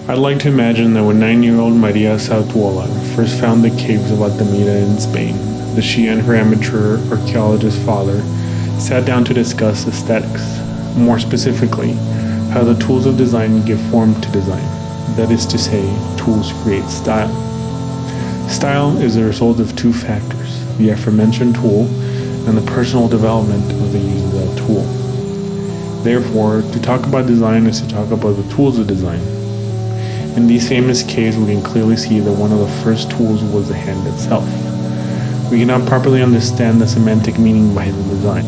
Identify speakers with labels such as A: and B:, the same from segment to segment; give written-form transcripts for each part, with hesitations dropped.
A: I'd like to imagine that when 9-year-old Maria Sautuola first found the caves of Altamira in Spain, that she and her amateur archaeologist father sat down to discuss aesthetics, more specifically, how the tools of design give form to design. That is to say, tools create style. Style is the result of two factors, the aforementioned tool and the personal development of the user of that tool. Therefore, to talk about design is to talk about the tools of design. In these famous caves, we can clearly see that one of the first tools was the hand itself. We cannot properly understand the semantic meaning behind the design.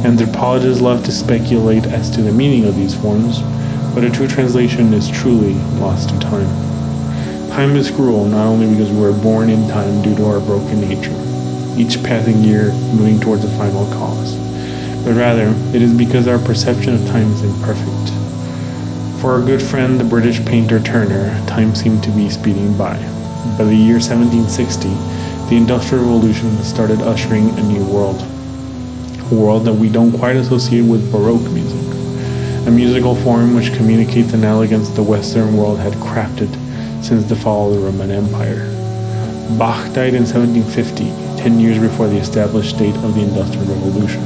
A: Anthropologists love to speculate as to the meaning of these forms, but a true translation is truly lost to time. Time is cruel not only because we were born in time due to our broken nature, each passing year moving towards a final cause, but rather it is because our perception of time is imperfect. For our good friend, the British painter Turner, time seemed to be speeding by. By the year 1760, the Industrial Revolution started ushering a new world. A world that we don't quite associate with Baroque music, a musical form which communicates an elegance the Western world had crafted since the fall of the Roman Empire. Bach died in 1750, 10 years before the established date of the Industrial Revolution.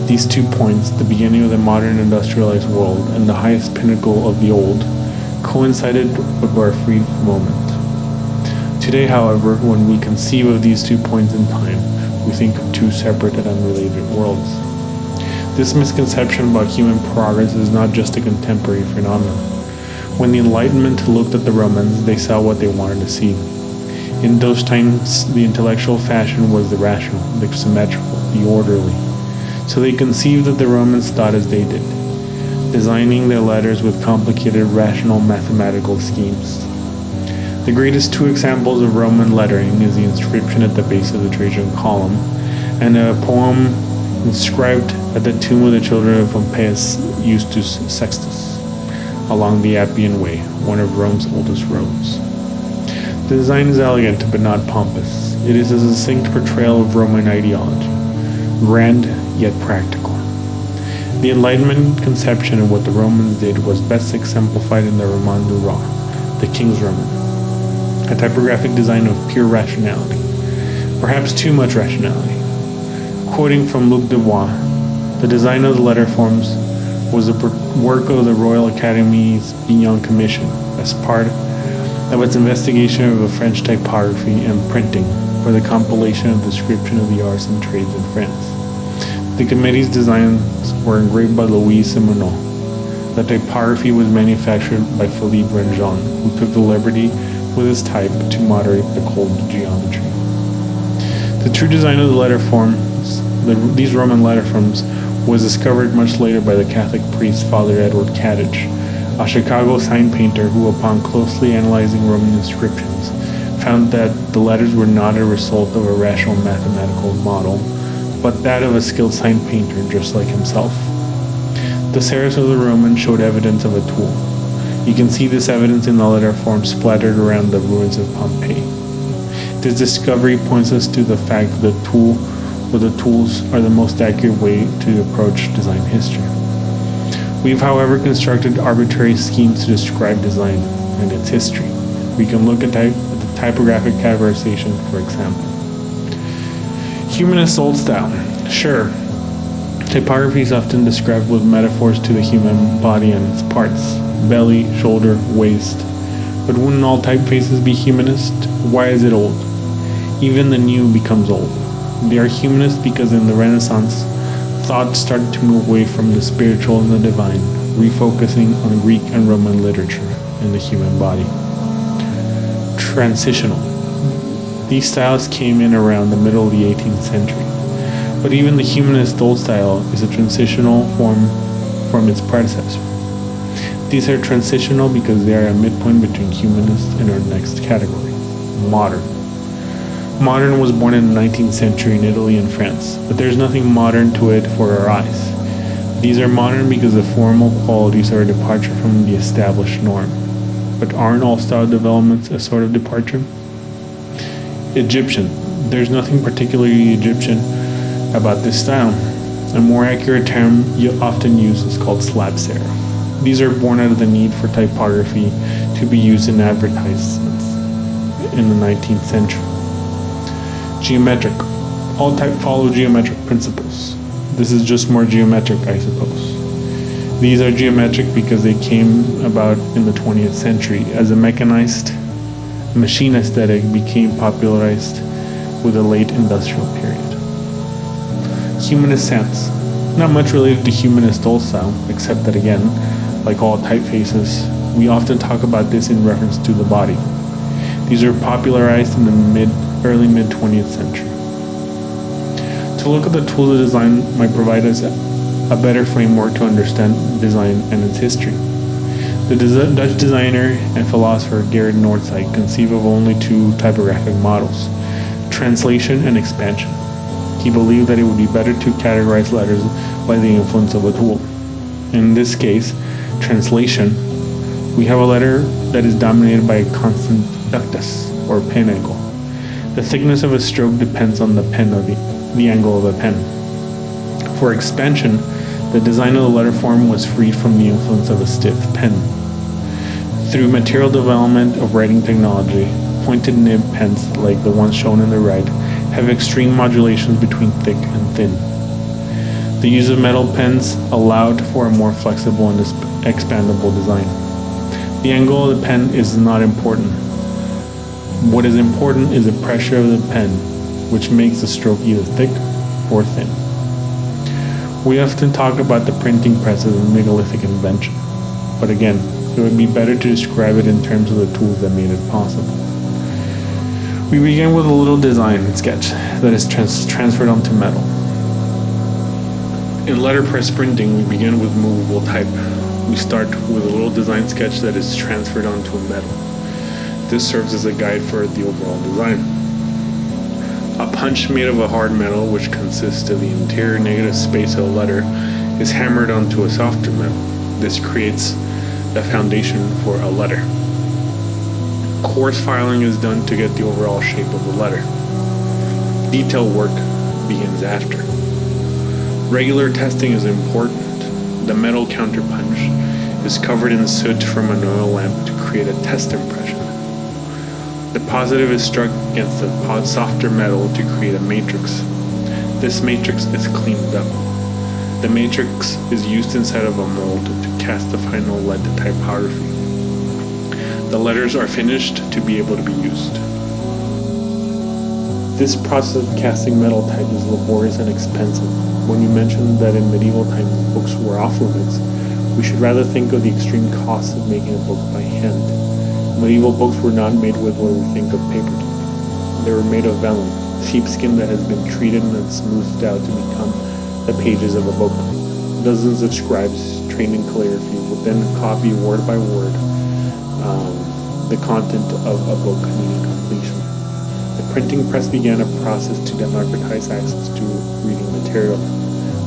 A: These 2 points, the beginning of the modern industrialized world and the highest pinnacle of the old, coincided but were a brief moment. Today, however, when we conceive of these 2 points in time, we think of 2 separate and unrelated worlds. This misconception about human progress is not just a contemporary phenomenon. When the Enlightenment looked at the Romans, they saw what they wanted to see. In those times, the intellectual fashion was the rational, the symmetrical, the orderly. So they conceived that the Romans thought as they did, designing their letters with complicated rational mathematical schemes. The greatest 2 examples of Roman lettering is the inscription at the base of the Trajan column and a poem inscribed at the tomb of the children of Pompeius Justus Sextus along the Appian Way, one of Rome's oldest roads. The design is elegant but not pompous. It is a succinct portrayal of Roman ideology, grand yet practical. The Enlightenment conception of what the Romans did was best exemplified in the Roman du Roi, the King's Roman, a typographic design of pure rationality, perhaps too much rationality. Quoting from Luc Devois, the design of the letter forms was the work of the Royal Academy's Bignon Commission as part of its investigation of a French typography and printing for the compilation of the description of the arts and trades in France. The committee's designs were engraved by Louis Simonot. The typography was manufactured by Philippe Grandjean, who took the liberty with his type to moderate the cold geometry. The true design of the letter forms, these Roman letter forms, was discovered much later by the Catholic priest Father Edward Caddage, a Chicago sign painter who, upon closely analyzing Roman inscriptions, found that the letters were not a result of a rational mathematical model, but that of a skilled sign painter just like himself. The serifs of the Romans showed evidence of a tool. You can see this evidence in the letter forms splattered around the ruins of Pompeii. This discovery points us to the fact that the tool or the tools are the most accurate way to approach design history. We've, however, constructed arbitrary schemes to describe design and its history. We can look at the typographic categorization, for example. Humanist old style. Sure, typography is often described with metaphors to the human body and its parts, belly, shoulder, waist. But wouldn't all typefaces be humanist? Why is it old? Even the new becomes old. They are humanist because in the Renaissance, thought started to move away from the spiritual and the divine, refocusing on Greek and Roman literature and the human body. Transitional. These styles came in around the middle of the 18th century, but even the humanist old style is a transitional form from its predecessor. These are transitional because they are a midpoint between humanist and our next category, modern. Modern was born in the 19th century in Italy and France, but there's nothing modern to it for our eyes. These are modern because the formal qualities are a departure from the established norm. But aren't all style developments a sort of departure? Egyptian. There's nothing particularly Egyptian about this style. A more accurate term often used is called slab serif. These are born out of the need for typography to to be used in advertisements in the 19th century. Geometric. All type follow geometric principles. This is just more geometric, I suppose. These are geometric because they came about in the 20th century as a mechanized machine aesthetic became popularized with the late industrial period. Humanist sense. Not much related to humanist style, except that again, like all typefaces, we often talk about this in reference to the body. These are popularized in the early mid 20th century. To look at the tools of design might provide us a better framework to understand design and its history. The Dutch designer and philosopher Gerrit Noordzijk conceived of only two typographic models, translation and expansion. He believed that it would be better to categorize letters by the influence of a tool. In this case, translation, we have a letter that is dominated by a constant ductus, or pen angle. The thickness of a stroke depends on the angle of a pen. For expansion, the design of the letter form was freed from the influence of a stiff pen. Through material development of writing technology, pointed nib pens like the ones shown in the right have extreme modulations between thick and thin. The use of metal pens allowed for a more flexible and expandable design. The angle of the pen is not important. What is important is the pressure of the pen, which makes the stroke either thick or thin. We often talk about the printing press as a megalithic invention, but again, it would be better to describe it in terms of the tools that made it possible. We begin with a little design sketch that is transferred onto metal. In letterpress printing, we begin with movable type. We start with a little design sketch that is transferred onto a metal. This serves as a guide for the overall design. A punch made of a hard metal, which consists of the interior negative space of a letter, is hammered onto a softer metal. This creates the foundation for a letter. Coarse filing is done to get the overall shape of the letter. Detail work begins after. Regular testing is important. The metal counterpunch is covered in soot from an oil lamp to create a test impression. The positive is struck against the softer metal to create a matrix. This matrix is cleaned up. The matrix is used inside of a mold to cast the final lead typography. The letters are finished to be able to be used. This process of casting metal type is laborious and expensive. When you mentioned that in medieval times books were off limits, we should rather think of the extreme costs of making a book by hand. Medieval books were not made with what we think of paper today. They were made of vellum, sheepskin that has been treated and smoothed out to become the pages of a book. Dozens of scribes trained in calligraphy would then copy word by word the content of a book needing completion. The printing press began a process to democratize access to reading material,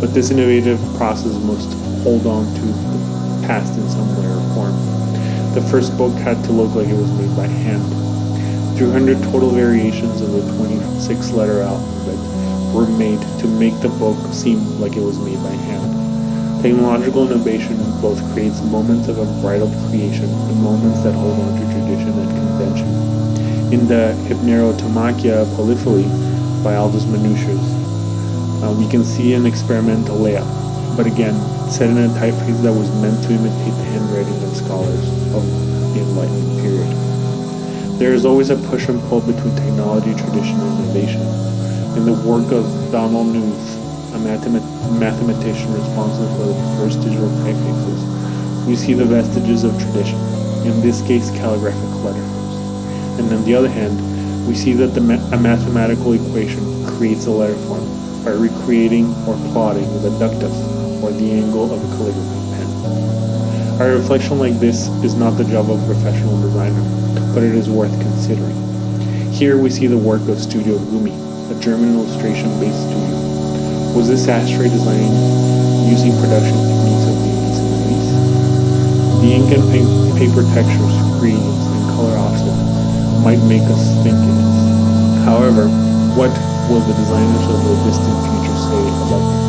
A: but this innovative process must hold on to the past in some way or form. The first book had to look like it was made by hand. 300 total variations of the 26-letter alphabet were made to make the book seem like it was made by hand. Technological innovation both creates moments of unbridled creation and moments that hold on to tradition and convention. In the Hypnerotomachia Polyphily by Aldous Manutius, we can see an experimental layout, but again, set in a typeface that was meant to imitate the handwriting of scholars of the Enlightenment period. There is always a push and pull between technology, tradition, and innovation. In the work of Donald Knuth, a mathematician responsible for the first digital typefaces, we see the vestiges of tradition, in this case calligraphic letterforms. And on the other hand, we see that a mathematical equation creates a letter form by recreating or plotting the ductus, or the angle of a calligraphy pen. A reflection like this is not the job of a professional designer, but it is worth considering. Here we see the work of Studio Gumi, a German illustration-based studio. Was this ashtray designed using production techniques of the 80s and 90s? The ink and paper textures, gradients, and color offset might make us think it is. However, what will the designers of the distant future say about